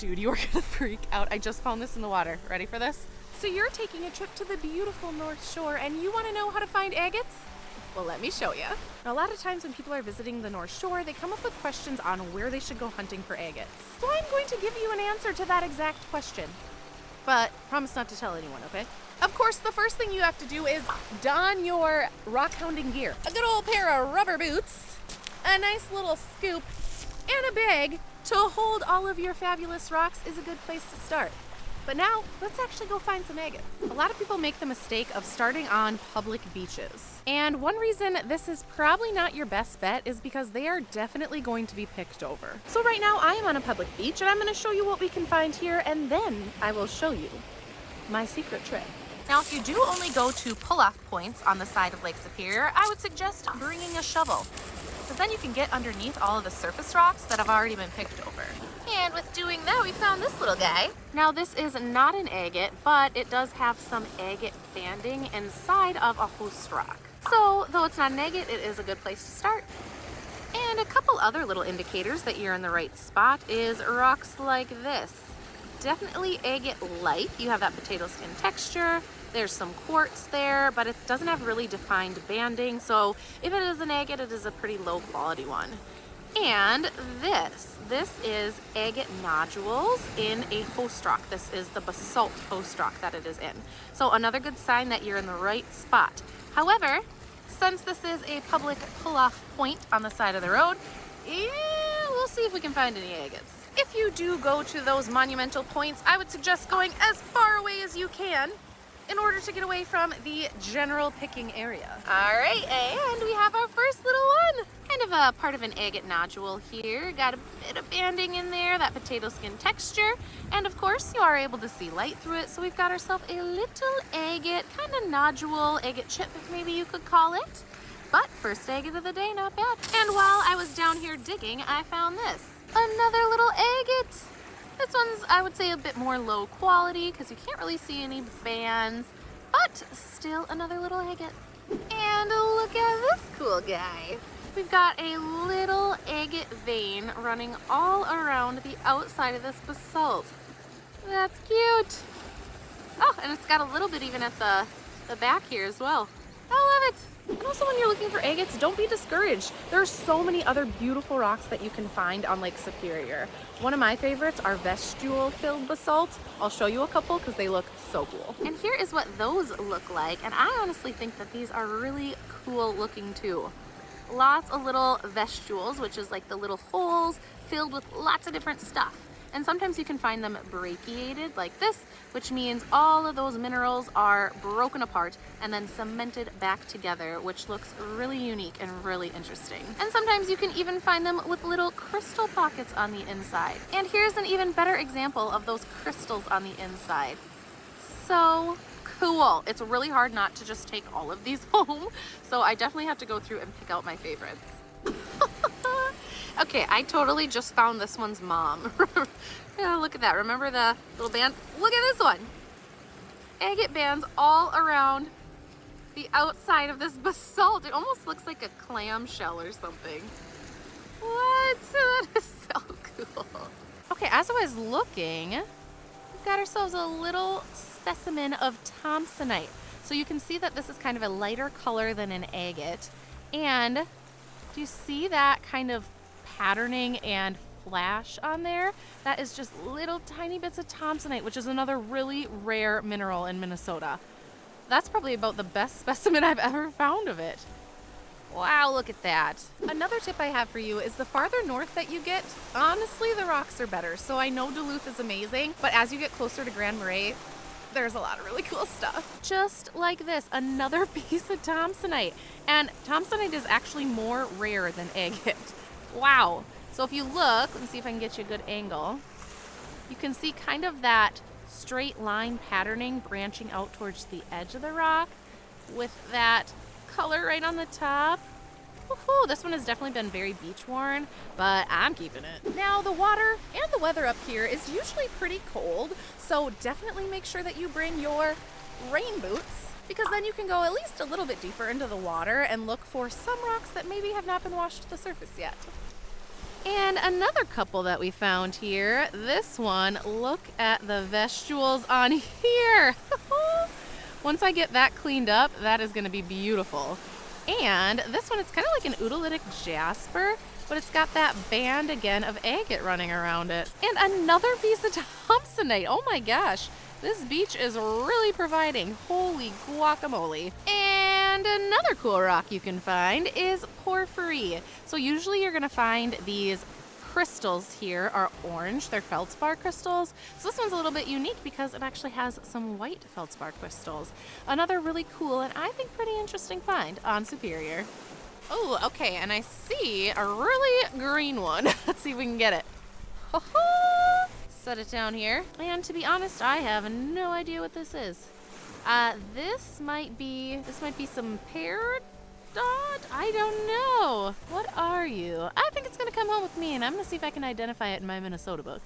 Dude, you are gonna freak out. I just found this in the water. Ready for this? So you're taking a trip to the beautiful North Shore and you want to know how to find agates? Well, let me show you. Now, a lot of times when people are visiting the North Shore, they come up with questions on where they should go hunting for agates. So I'm going to give you an answer to that exact question. But promise not to tell anyone, okay? Of course, the first thing you have to do is don your rockhounding gear. A good old pair of rubber boots, a nice little scoop, and a bag to hold all of your fabulous rocks is a good place to start. But now, let's actually go find some agates. A lot of people make the mistake of starting on public beaches. And one reason this is probably not your best bet is because they are definitely going to be picked over. So right now, I am on a public beach and I'm gonna show you what we can find here, and then I will show you my secret trick. Now, if you do only go to pull-off points on the side of Lake Superior, I would suggest bringing a shovel, because then you can get underneath all of the surface rocks that have already been picked over. And with doing that, we found this little guy. Now, this is not an agate, but it does have some agate banding inside of a host rock. So, though it's not an agate, it is a good place to start. And a couple other little indicators that you're in the right spot is rocks like this. Definitely agate-like. You have that potato skin texture. There's some quartz there, but it doesn't have really defined banding. So if it is an agate, it is a pretty low quality one. And this is agate nodules in a host rock. This is the basalt host rock that it is in. So another good sign that you're in the right spot. However, since this is a public pull-off point on the side of the road, we'll see if we can find any agates. If you do go to those monumental points, I would suggest going as far away as you can in order to get away from the general picking area. All right, and we have our first little one. Kind of a part of an agate nodule here. Got a bit of banding in there, that potato skin texture. And of course, you are able to see light through it. So we've got ourselves a little agate, kind of nodule, agate chip, maybe you could call it. But first agate of the day, not bad. And while I was down here digging, I found this. Another little agate. This one's, I would say, a bit more low quality because you can't really see any bands, but still another little agate. And look at this cool guy. We've got a little agate vein running all around the outside of this basalt. That's cute. Oh, and it's got a little bit even at the back here as well. I love it. And also, when you're looking for agates, don't be discouraged. There are so many other beautiful rocks that you can find on Lake Superior. One of my favorites are vestule-filled basalt. I'll show you a couple because they look so cool. And here is what those look like. And I honestly think that these are really cool looking too. Lots of little vestules, which is like the little holes filled with lots of different stuff. And sometimes you can find them brachiated like this, which means all of those minerals are broken apart and then cemented back together, which looks really unique and really interesting. And sometimes you can even find them with little crystal pockets on the inside. And here's an even better example of those crystals on the inside. So cool. It's really hard not to just take all of these home. So I definitely have to go through and pick out my favorites. Okay, I totally just found this one's mom. Yeah, look at that. Remember the little band? Look at this one. Agate bands all around the outside of this basalt. It almost looks like a clamshell or something. What? That is so cool. Okay, as I was looking, we've got ourselves a little specimen of thomsonite. So you can see that this is kind of a lighter color than an agate. And do you see that kind of patterning and flash on there? That is just little tiny bits of thomsonite, which is another really rare mineral in Minnesota. That's probably about the best specimen I've ever found of it. Wow, look at that. Another tip I have for you is the farther north that you get, honestly, the rocks are better. So I know Duluth is amazing, but as you get closer to Grand Marais, there's a lot of really cool stuff. Just like this, another piece of thomsonite. And thomsonite is actually more rare than agate. Wow. So if you look, let me see if I can get you a good angle. You can see kind of that straight line patterning branching out towards the edge of the rock with that color right on the top. Woohoo, this one has definitely been very beach worn, but I'm keeping it. Now the water and the weather up here is usually pretty cold, so definitely make sure that you bring your rain boots, because then you can go at least a little bit deeper into the water and look for some rocks that maybe have not been washed to the surface yet. And another couple that we found here. This one, look at the vestules on here. Once I get that cleaned up, that is going to be beautiful. And this one, it's kind of like an oolitic jasper, but it's got that band again of agate running around it. And another piece of thomsonite. Oh my gosh, this beach is really providing. Holy guacamole. And another cool rock you can find is porphyry. So usually you're gonna find these crystals here are orange. They're feldspar crystals. So this one's a little bit unique because it actually has some white feldspar crystals. Another really cool and I think pretty interesting find on Superior. Oh, okay, and I see a really green one. Let's see if we can get it. Set it down here. And to be honest, I have no idea what this is. This might be some peridot? I don't know. What are you? I think it's gonna come home with me and I'm gonna see if I can identify it in my Minnesota book.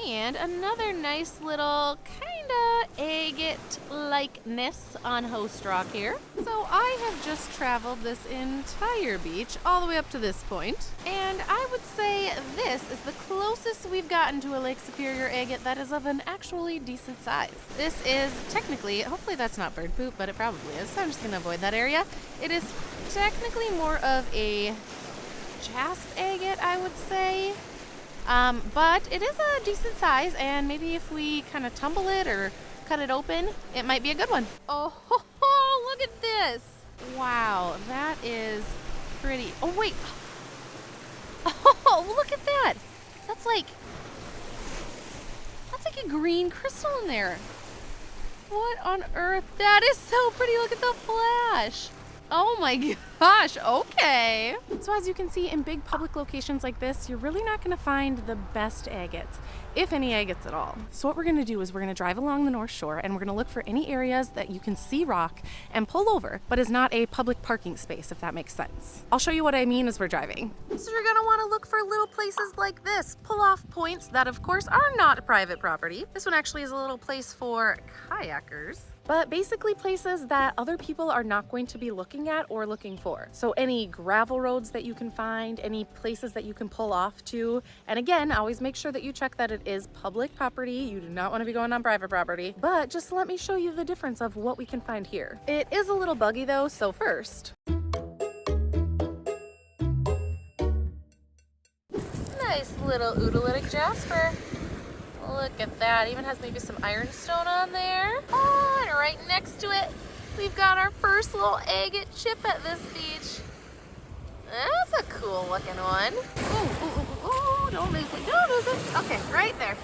And another nice little kinda agate-likeness on host rock here. So I have just traveled this entire beach all the way up to this point, and I would say this is the closest we've gotten to a Lake Superior agate that is of an actually decent size. This is technically, hopefully that's not bird poop, but it probably is, so I'm just gonna avoid that area. It is technically more of a jasp agate, I would say. But it is a decent size, and maybe if we kind of tumble it or cut it open, it might be a good one. Oh, look at this. Wow, that is pretty. Oh, wait. Oh, look at that. That's like a green crystal in there. What on earth? That is so pretty. Look at the flash. Oh my gosh, okay. So as you can see, in big public locations like this, you're really not gonna find the best agates, if any agates at all. So what we're gonna do is we're gonna drive along the North Shore and we're gonna look for any areas that you can see rock and pull over, but is not a public parking space, if that makes sense. I'll show you what I mean as we're driving. So you're gonna wanna look for little places like this, pull-off points that of course are not private property. This one actually is a little place for kayakers. But basically places that other people are not going to be looking at or looking for. So any gravel roads that you can find, any places that you can pull off to. And again, always make sure that you check that it is public property. You do not want to be going on private property. But just let me show you the difference of what we can find here. It is a little buggy though, so first. Nice little oolitic jasper. Look at that, even has maybe some ironstone on there. Oh, and right next to it, we've got our first little agate chip at this beach. That's a cool looking one. Ooh, don't lose it, don't lose it. Okay, right there.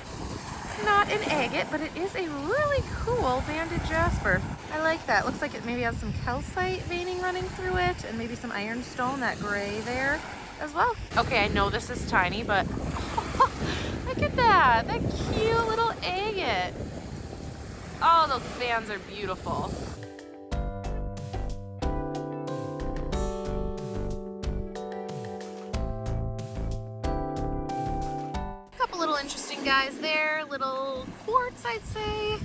Not an agate, but it is a really cool banded jasper. I like that. Looks like it maybe has some calcite veining running through it, and maybe some ironstone, that gray there as well. Okay, I know this is tiny, but look at that cute little agate. Oh, those bands are beautiful. A couple little interesting guys there, little quartz I'd say.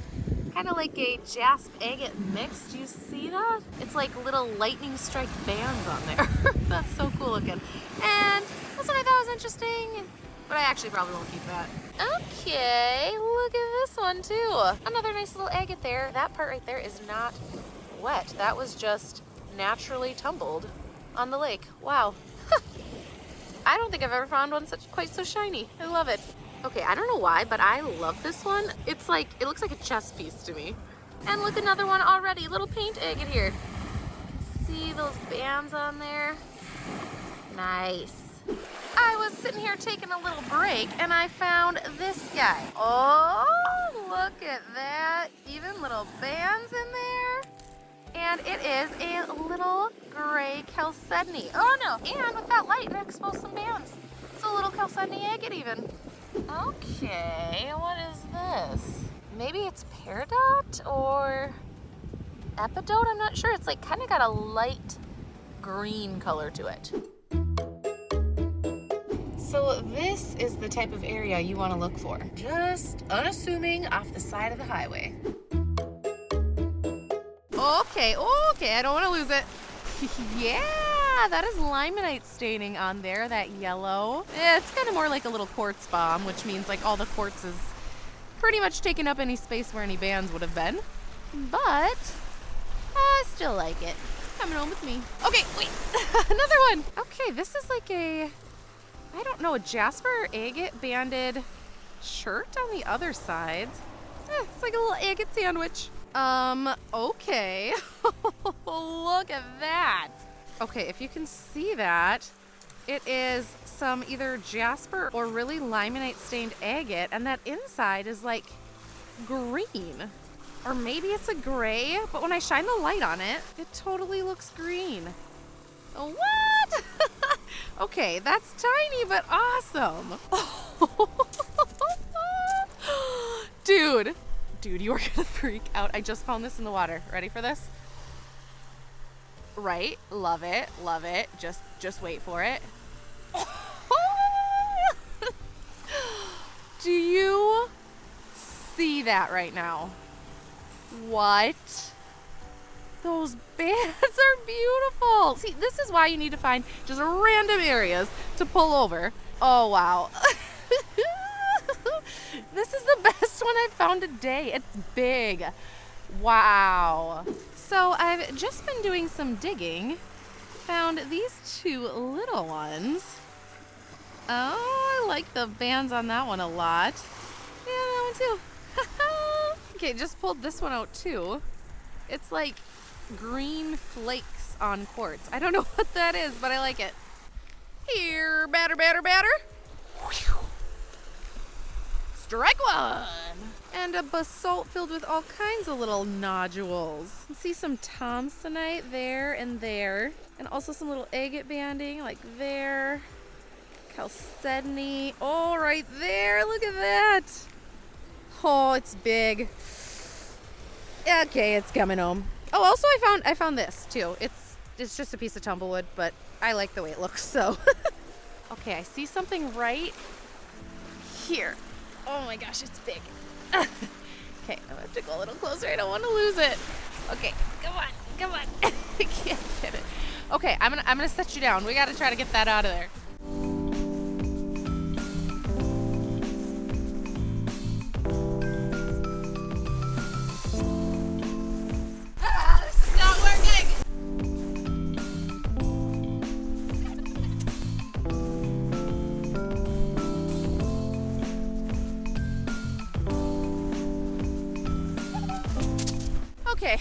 Kind of like a jasp agate mix. Do you see that? It's like little lightning strike bands on there. That's so cool looking. And this one I thought was interesting, but I actually probably won't keep that. Okay, look at this one too. Another nice little agate there. That part right there is not wet. That was just naturally tumbled on the lake. Wow. I don't think I've ever found one quite so shiny. I love it. Okay, I don't know why, but I love this one. It's like, it looks like a chess piece to me. And look, another one already, little paint agate here. See those bands on there? Nice. I was sitting here taking a little break and I found this guy. Oh, look at that. Even little bands in there. And it is a little gray chalcedony. Oh no, and with that light, it exposed some bands. So a little chalcedony agate even. Okay, what is this? Maybe it's peridot or epidote? I'm not sure. It's like kind of got a light green color to it. So this is the type of area you want to look for. Just unassuming off the side of the highway. Okay, I don't want to lose it. Yeah, Yeah, that is limonite staining on there, that yellow. It's kind of more like a little quartz bomb, which means like all the quartz is pretty much taking up any space where any bands would have been. But I still like it. Coming home with me. Okay, wait, another one. Okay, this is like a, I don't know, a jasper or agate banded shirt on the other sides. It's like a little agate sandwich. Okay. Look at that. Okay, if you can see that, it is some either jasper or really limonite stained agate, and that inside is like green. Or maybe it's a gray, but when I shine the light on it, it totally looks green. What? Okay, that's tiny but awesome. Dude, you are gonna freak out. I just found this in the water. Ready for this? Right, love it. Just wait for it. Do you see that right now? What? Those bands are beautiful. See, this is why you need to find just random areas to pull over. Oh, wow. This is the best one I've found today. It's big. Wow. So I've just been doing some digging. Found these two little ones. Oh, I like the bands on that one a lot. Yeah, that one too. Okay, just pulled this one out too. It's like green flakes on quartz. I don't know what that is, but I like it. Here, batter. Whew. Strike one. And a basalt filled with all kinds of little nodules. You see some thomsonite there and there. And also some little agate banding like there. Chalcedony. Oh, right there. Look at that. Oh, it's big. Okay, it's coming home. Oh, also I found this too. It's just a piece of tumblewood, but I like the way it looks, so. Okay, I see something right here. Oh my gosh, it's big. Okay, I'm gonna have to go a little closer. I don't want to lose it. Okay, come on. I can't get it. Okay, I'm gonna set you down. We gotta try to get that out of there. This is not working. Okay,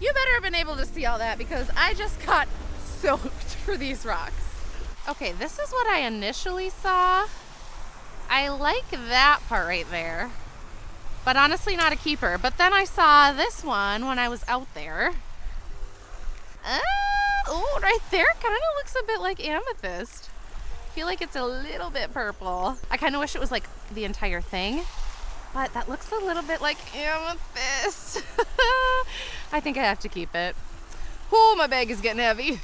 you better have been able to see all that because I just got soaked for these rocks. Okay, this is what I initially saw. I like that part right there, but honestly not a keeper. But then I saw this one when I was out there. Oh, right there kind of looks a bit like amethyst. I feel like it's a little bit purple. I kind of wish it was like the entire thing. But that looks a little bit like amethyst. I think I have to keep it. Oh, my bag is getting heavy.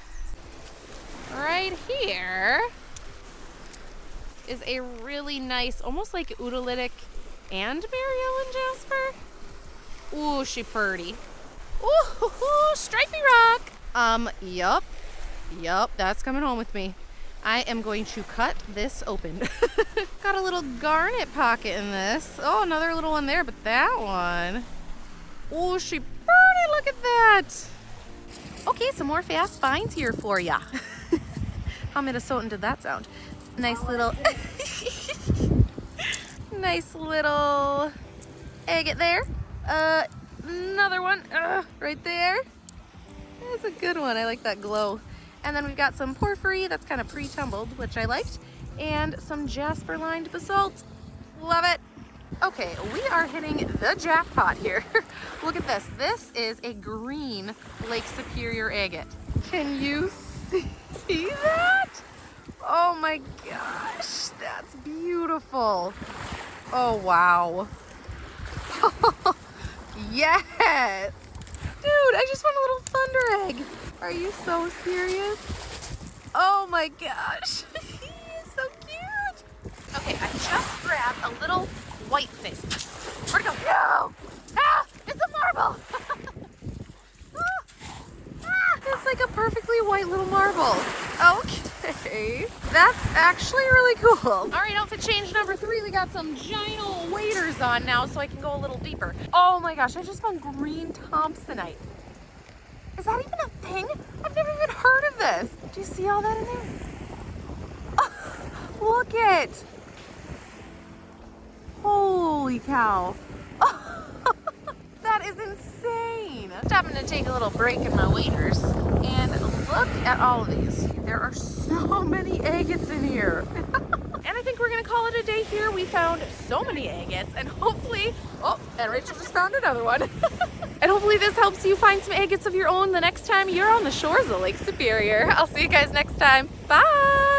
Right here is a really nice, almost like udolitic and Mary Ellen jasper. Ooh, she pretty. Ooh, stripy rock. Yup, that's coming home with me. I am going to cut this open. Got a little garnet pocket in this. Oh, another little one there, but that one. Oh, she pretty, look at that. Okay, some more fast finds here for ya. How Minnesotan did that sound? Nice little, nice little agate there. Another one right there. That's a good one, I like that glow. And then we've got some porphyry that's kind of pre-tumbled, which I liked, and some jasper-lined basalt. Love it. Okay, we are hitting the jackpot here. Look at this. This is a green Lake Superior agate. Can you see that? Oh my gosh, that's beautiful. Oh, wow. Yes. Dude, I just found a little thunder egg. Are you so serious? Oh my gosh. He's so cute. Okay, I just grabbed a little white thing. Where'd it go? No! Ah! It's a marble! It's like a perfectly white little marble. That's actually really cool. All right, outfit change number 3. We got some giant old waders on now so I can go a little deeper. Oh my gosh, I just found green thomsonite. Is that even a thing? I've never even heard of this. Do you see all that in there? Oh, look it. Holy cow. Oh, that is insane. Stopping to take a little break in my waders. And look at all of these. There are so many agates in here. And I think we're gonna call it a day here. We found so many agates, and hopefully, oh, and Rachel just found another one. And hopefully this helps you find some agates of your own the next time you're on the shores of Lake Superior. I'll see you guys next time. Bye.